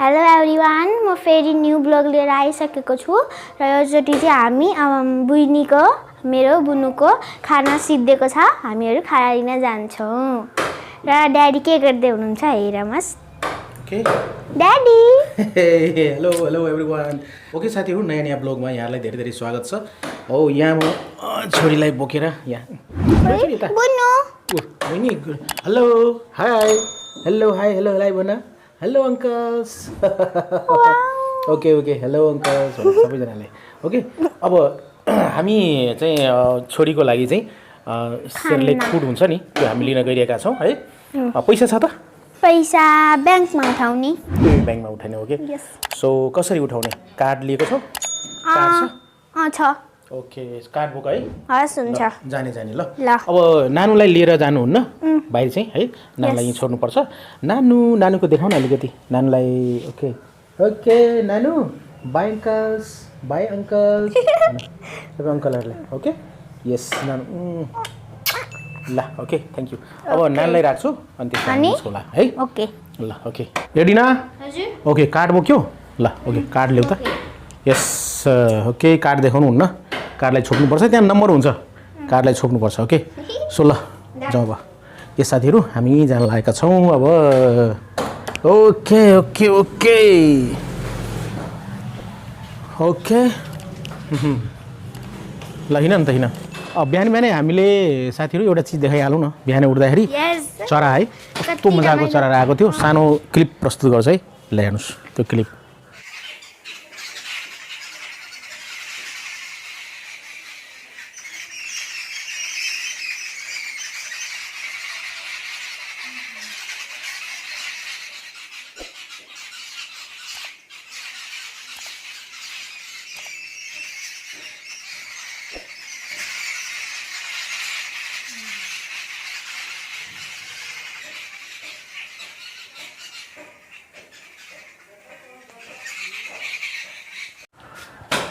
Hello everyone, म फेरि new blog लिएर आइसकेको छु र योचोटि चाहिँ हामी बुइनीको मेरो बुनुको खाना सिद्धिएको छ। हामीहरू खाना लिन जान्छौँ र ड्याडी के गर्दै हुनुहुन्छ हेरमस्। Okay daddy hello hello everyone. Okay साथीहरु, नयाँ ब्लगमा यहाँलाई धेरै धेरै स्वागत छ। हो यहाँ म छोरीलाई बोकेर यहाँ बुनु बुइनी hello hi hello hi hello hi भन hello uncles okay okay hello uncles सबैजनाले। ओके अब हामी चाहिँ छोरीको लागि चाहिँ सेरेलेक फुड हुन्छ नि त्यो हामी लिन गइरहेका छौँ है। पैसा छ त? पैसा ब्याङ्कमा उठाउने। ब्याङ्कमा उठाउने। ओके सो कसरी उठाउने? कार्ड लिएको छौ? कार्ड छ। ओके कार्ड बोक है। हस् हुन्छ। जाने जाने ल। अब नानुलाई लिएर जानुहुन्न बाहिर चाहिँ है। नानुलाई यहीँ छोड्नुपर्छ। नानुको देखाउ न अलिकति नानुलाई। ओके ओके नानु बाई अङ्कल्स बाई अङ्कल्स सबै अङ्कलहरूले। ओके यस नानु ल। Okay thank you. अब नानुलाई राख्छु अनि त्यसपछि होला है। ओके ल ओके रेडी न? ओके कार्ड बोक्यो ल। ओके कार्ड ल्याउ त। यस ओके कार्ड देखाउनु हुन्न, कार्डलाई छोप्नुपर्छ, त्यहाँ नम्बर हुन्छ, कार्डलाई छोप्नुपर्छ। ओके सो ल जाउँ अब। यस साथीहरू हामी जान लागेका छौँ अब। ओके ओके ओके ओके ल हिँड न त हिँड। अब बिहान बिहानै हामीले साथीहरू एउटा चिज देखाइहालौँ न। बिहानै उठ्दाखेरि चरा है, कस्तो मजाको चरा आएको थियो। सानो क्लिप प्रस्तुत गर्छ है, ल्याउनुहोस् त्यो क्लिप।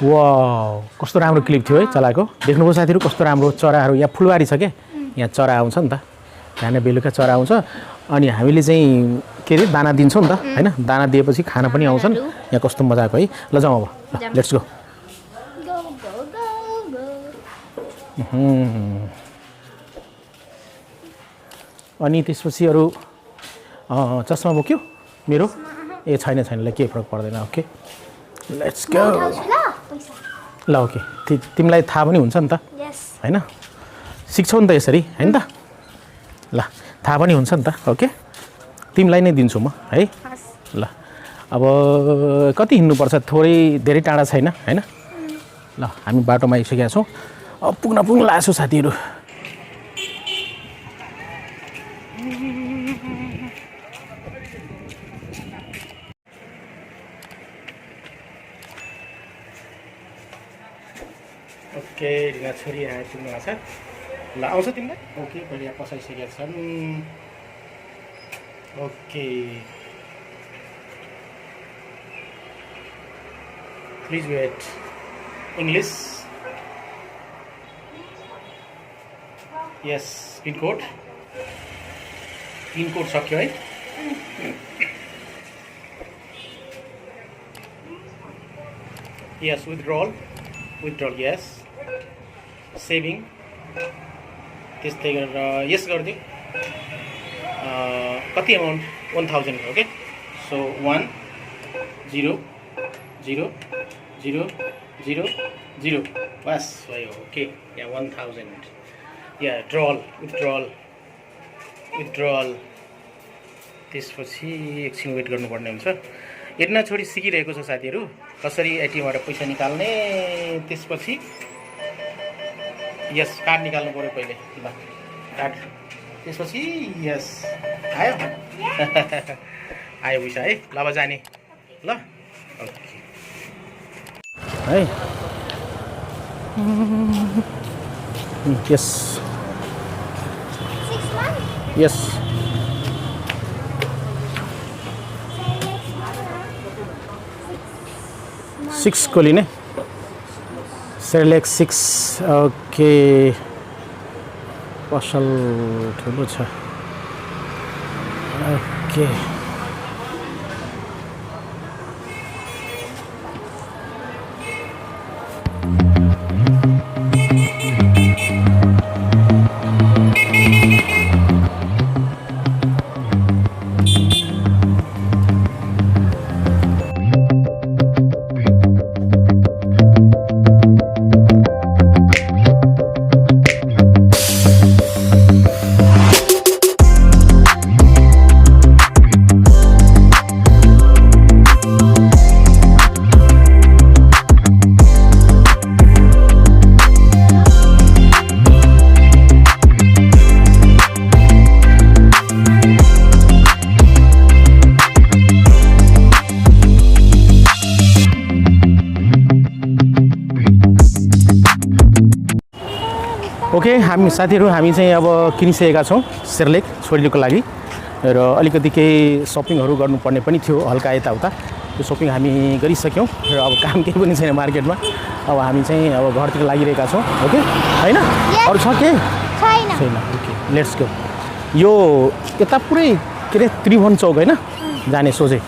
वाउ कस्तो राम्रो क्लिप थियो है चराको। देख्नुभयो साथीहरू कस्तो राम्रो चराहरू। यहाँ फुलबारी छ क्या, यहाँ चरा आउँछ नि त, बिहान बेलुका चरा आउँछ अनि हामीले चाहिँ के अरे दाना दिन्छौँ नि त होइन। दाना दिएपछि खाना पनि आउँछन्। यहाँ कस्तो मजाको है। ल जाउँ अब, लेट्स गो। अनि त्यसपछि अरू चस्मा बोक्यो मेरो? ए छैन छैन ल, केही फरक पर्दैन। ओके लेट्स गो ल। ओके तिमीलाई थाहा पनि हुन्छ नि त होइन, सिक्छौ नि त यसरी होइन त। ल थाहा पनि हुन्छ नि त। ओके तिमीलाई नै दिन्छु म है। ल अब कति हिँड्नुपर्छ? थोरै धेरै टाढा छैन होइन। ल हामी बाटोमा आइसकेका छौँ। अब पुग्न लाग्छौँ साथीहरू। ओके ढिला छोरी आएर पुग्नु भएको छ। ल आउँछ तिमीलाई? ओके पहिला पसाइसकेका छन्। Okay please wait. English yes. Pin code सक्यो है। यस विथड्रल यस। सेभिङ त्यस्तै गरेर यस गरिदिउँ। कति एमाउन्ट? 1000। ओके सो 1000 बस भयो। ओके यहाँ 1000 या विथड्रल। त्यसपछि एकछिन वेट गर्नुपर्ने हुन्छ। हेर्न छोडी सिकिरहेको छ साथीहरू कसरी एटिएमबाट पैसा निकाल्ने। त्यसपछि यस कार्ड निकाल्नु पऱ्यो पहिले। ल कार्ड, त्यसपछि यस आयो आयो पैसा है। ल अब जाने ल। ओके है यस यस 6 को लिने। सेरेलेक 6। ओके पसल ठुलो छ। ओके ओके हामी साथीहरू हामी चाहिँ अब किनिसकेका छौँ सेरेलेक छोरीको लागि र अलिकति केही सपिङहरू गर्नुपर्ने पनि थियो हल्का यताउता त्यो सपिङ हामी गरिसक्यौँ र अब काम केही पनि छैन मार्केटमा अब हामी चाहिँ अब घरतिर लागिरहेका छौँ ओके हैन अरू छ के छैन ओके लेट्स गो यो यता पुरै के अरे त्रिभुवन चौक होइन जाने सोझै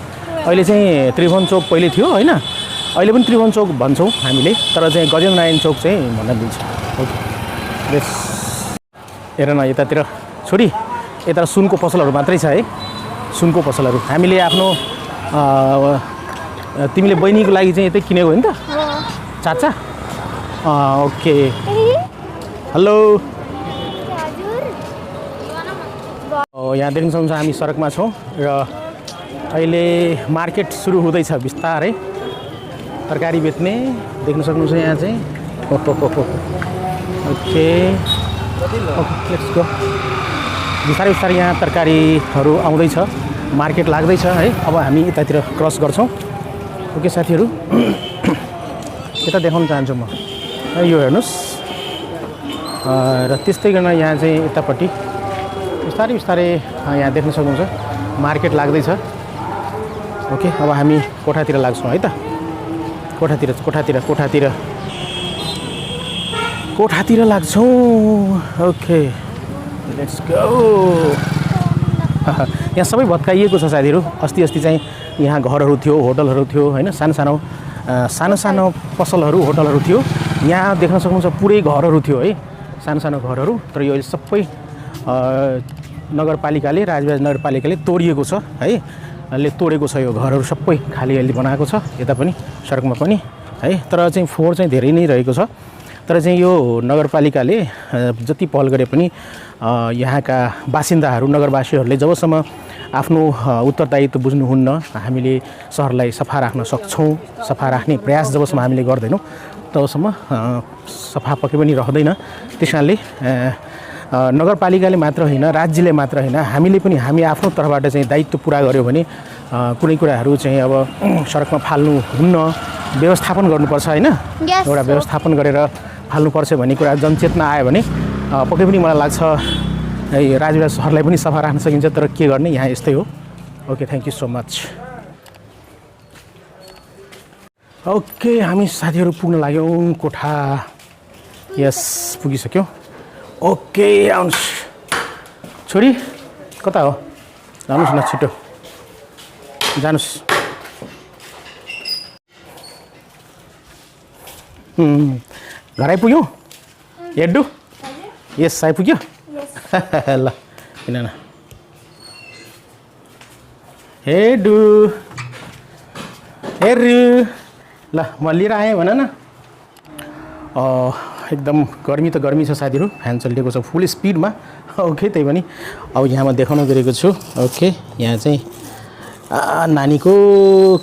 अहिले चाहिँ त्रिभुवन चौक पहिले थियो होइन अहिले पनि त्रिभुवन चौक भन्छौँ हामीले तर चाहिँ गजेन्द्र नारायण चौक चाहिँ भन्न दिन्छ ओके लेट्स हेर न यतातिर छोरी यता सुनको पसलहरू मात्रै छ है सुनको पसलहरू हामीले आफ्नो तिमीले बहिनीको लागि चाहिँ यतै किनेको हो नि त चाचा ओके हेलो यहाँ देख्न सक्नुहुन्छ हामी सडकमा छौँ र अहिले मार्केट सुरु हुँदैछ बिस्तारै तरकारी बेच्ने देख्न सक्नुहुन्छ यहाँ चाहिँ ओके लेट्स गो बिस्तारै बिस्तारै यहाँ तरकारीहरू आउँदैछ मार्केट लाग्दैछ है अब हामी यतातिर क्रस गर्छौँ ओके साथीहरू यता देखाउन चाहन्छु म यो हेर्नुहोस् र त्यस्तै गर्न यहाँ चाहिँ यतापट्टि बिस्तारै बिस्तारै यहाँ देख्न सक्नुहुन्छ मार्केट लाग्दैछ ओके अब हामी कोठातिर लाग्छौँ है त कोठातिर लाग्छौँ ओके लेट्स गो यहाँ सबै भत्काइएको छ साथीहरू अस्ति चाहिँ यहाँ घरहरू थियो होटलहरू थियो होइन सानो पसलहरू होटलहरू थियो यहाँ देख्न सक्नुहुन्छ पुरै घरहरू थियो है सानो घरहरू तर यो अहिले सबै नगरपालिकाले राजबाज नगरपालिकाले तोडिएको छ है ले तोडेको छ यो घरहरू सबै खाली अहिले बनाएको छ यता पनि सडकमा पनि है तर चाहिँ फोहोर चाहिँ धेरै नै रहेको छ तर चाहिँ यो नगरपालिकाले जति पहल गरे पनि यहाँका बासिन्दाहरू नगरवासीहरूले जबसम्म आफ्नो उत्तरदायित्व बुझ्नुहुन्न हामीले सहरलाई सफा राख्न सक्छौँ सफा राख्ने प्रयास जबसम्म हामीले गर्दैनौँ तबसम्म सफा पक्कै पनि रहँदैन त्यसैले नगरपालिकाले मात्र होइन राज्यले मात्र होइन हामीले पनि हामी आफ्नो तर्फबाट चाहिँ दायित्व पुरा गर्यो भने कुनै कुराहरू चाहिँ अब सडकमा फाल्नु हुन्न व्यवस्थापन गर्नुपर्छ होइन एउटा व्यवस्थापन गरेर फाल्नुपर्छ भन्ने कुरा जनचेतना आयो भने पक्कै पनि मलाई लाग्छ राजविराज सहरलाई पनि सफा राख्न सकिन्छ तर के गर्ने यहाँ यस्तै हो okay thank you so much okay हामी साथीहरू पुग्न लाग्यौँ कोठा यस पुगिसक्यौँ ओके आउनुहोस् छोरी कता हो जानुहोस् न छिटो जानुहोस् घर आइपुग्यौ हेड्डु यस आइपुग्यो ल किन न हेड्डु हेर्नु ल म लिएर आएँ भन न एकदम गर्मी त गर्मी छ साथीहरू फ्यान चलिरहेको छ फुल स्पिडमा ओके त्यही पनि अब यहाँ म देखाउन गएको छु ओके यहाँ चाहिँ नानीको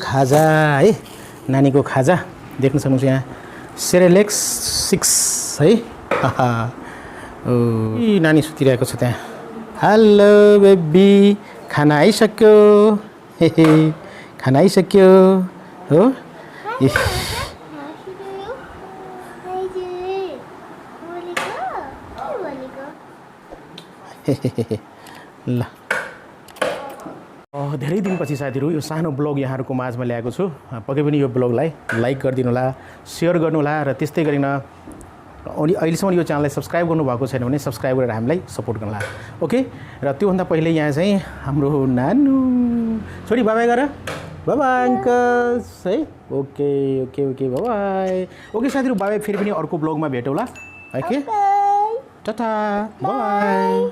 खाजा है नानीको खाजा देख्न सक्नुहुन्छ यहाँ सेरेलेक्स 6 है नानी सुतिरहेको छ त्यहाँ हेलो बेबी खाना आइसक्यो खाना आइसक्यो हो ल धेरै दिनपछि साथीहरू यो सानो ब्लग यहाँहरूको माझमा ल्याएको छु पक्कै पनि यो ब्लगलाई लाइक गरिदिनु होला सेयर गर्नु होला र त्यस्तै गरिन अनि अहिलेसम्म यो च्यानललाई सब्सक्राइब गर्नुभएको छैन भने सब्सक्राइब गरेर हामीलाई सपोर्ट गर्नु होला ओके र त्योभन्दा पहिले यहाँ चाहिँ हाम्रो नानु छोरी बाबाई गर बाबा अङ्कल्स है okay okay okay bye-bye okay साथीहरू बाबाई फेरि पनि अर्को ब्लगमा भेटौँला ओके टाटा बाई